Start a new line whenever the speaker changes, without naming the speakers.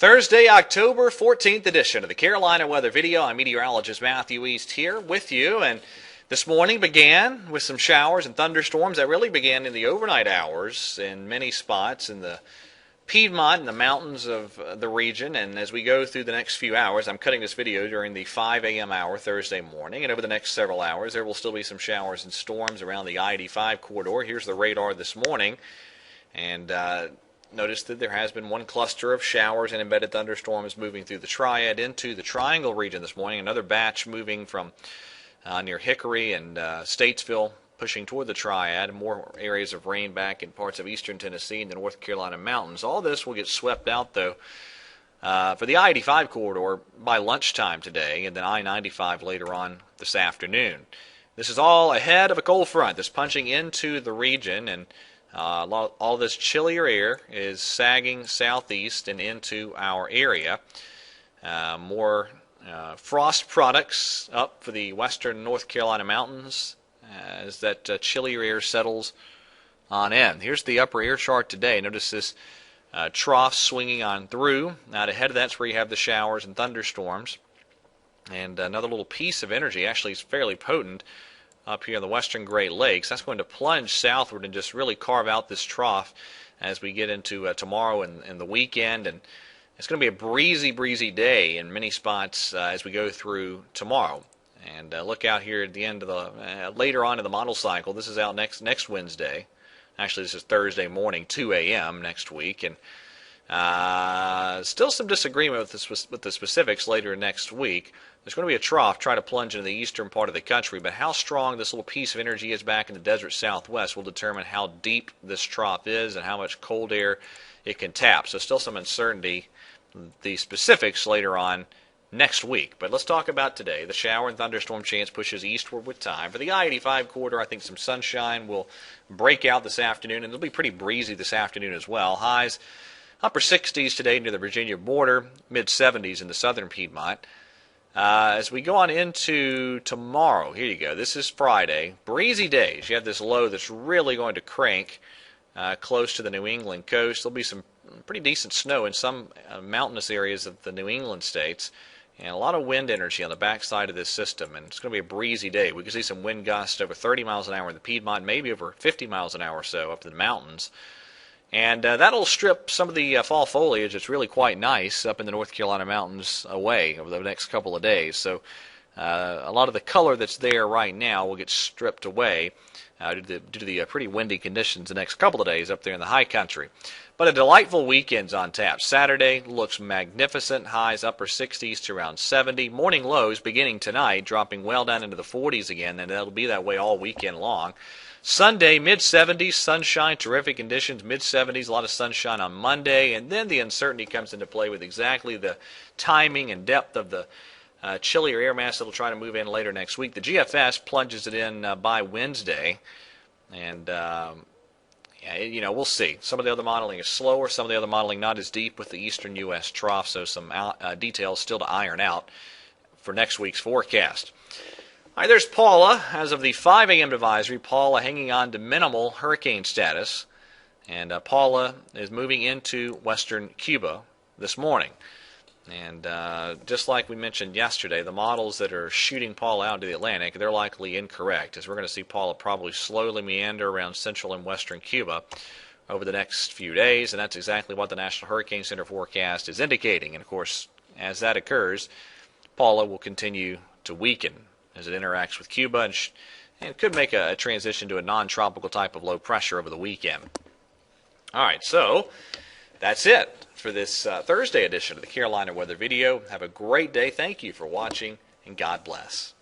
Thursday, October 14th edition of the Carolina Weather Video. I'm meteorologist Matthew East here with you, and this morning began with some showers and thunderstorms that really began in the overnight hours in many spots in the Piedmont and the mountains of the region. And as we go through the next few hours, I'm cutting this video during the 5 a.m. hour Thursday morning, and over the next several hours there will still be some showers and storms around the I-85 corridor. Here's the radar this morning, and notice that there has been one cluster of showers and embedded thunderstorms moving through the Triad into the Triangle region this morning. Another batch moving from near Hickory and Statesville, pushing toward the Triad. More areas of rain back in parts of eastern Tennessee and the North Carolina mountains. All this will get swept out, though, for the I-85 corridor by lunchtime today, and then I-95 later on this afternoon. This is all ahead of a cold front that's punching into the region, and all this chillier air is sagging southeast and into our area. More frost products up for the western North Carolina mountains as that chillier air settles on in. Here's the upper air chart today. Notice this trough swinging on through. Now ahead of that's where you have the showers and thunderstorms. And another little piece of energy, actually it's fairly potent, up here in the western Great Lakes. That's going to plunge southward and just really carve out this trough as we get into tomorrow and the weekend. And it's going to be a breezy day in many spots as we go through tomorrow. And look out here at the end of the later on in the model cycle. This is out next Wednesday. Actually, this is Thursday morning, 2 a.m. next week. And still some disagreement with the specifics later next week. There's going to be a trough try to plunge into the eastern part of the country, but how strong this little piece of energy is back in the desert southwest will determine how deep this trough is and how much cold air it can tap. So still some uncertainty, the specifics later on next week. But let's talk about today. The shower and thunderstorm chance pushes eastward with time. For the I-85 corridor, I think some sunshine will break out this afternoon, and it'll be pretty breezy this afternoon as well. Highs upper 60s today near the Virginia border, mid-70s in the southern Piedmont. As we go on into tomorrow, here you go. This is Friday. Breezy days. You have this low that's really going to crank close to the New England coast. There'll be some pretty decent snow in some mountainous areas of the New England states, and a lot of wind energy on the backside of this system. And it's going to be a breezy day. We could see some wind gusts over 30 miles an hour in the Piedmont, maybe over 50 miles an hour or so up in the mountains. And that'll strip some of the fall foliage. It's really quite nice up in the North Carolina mountains away over the next couple of days. So a lot of the color that's there right now will get stripped away due to the pretty windy conditions the next couple of days up there in the high country. But a delightful weekend's on tap. Saturday looks magnificent. Highs upper 60s to around 70. Morning lows beginning tonight, dropping well down into the 40s again, and that'll be that way all weekend long. Sunday, mid-70s, sunshine, terrific conditions, mid-70s, a lot of sunshine on Monday, and then the uncertainty comes into play with exactly the timing and depth of the chillier air mass that will try to move in later next week. The GFS plunges it in by Wednesday, and we'll see. Some of the other modeling is slower, some of the other modeling not as deep with the eastern U.S. trough, so some details still to iron out for next week's forecast. All right, there's Paula. As of the 5 a.m. advisory, Paula hanging on to minimal hurricane status. And Paula is moving into western Cuba this morning. And just like we mentioned yesterday, the models that are shooting Paula out into the Atlantic, they're likely incorrect, as we're going to see Paula probably slowly meander around central and western Cuba over the next few days. And that's exactly what the National Hurricane Center forecast is indicating. And, of course, as that occurs, Paula will continue to weaken as it interacts with Cuba, and could make a transition to a non-tropical type of low pressure over the weekend. All right, so that's it for this Thursday edition of the Carolina Weather Video. Have a great day. Thank you for watching, and God bless.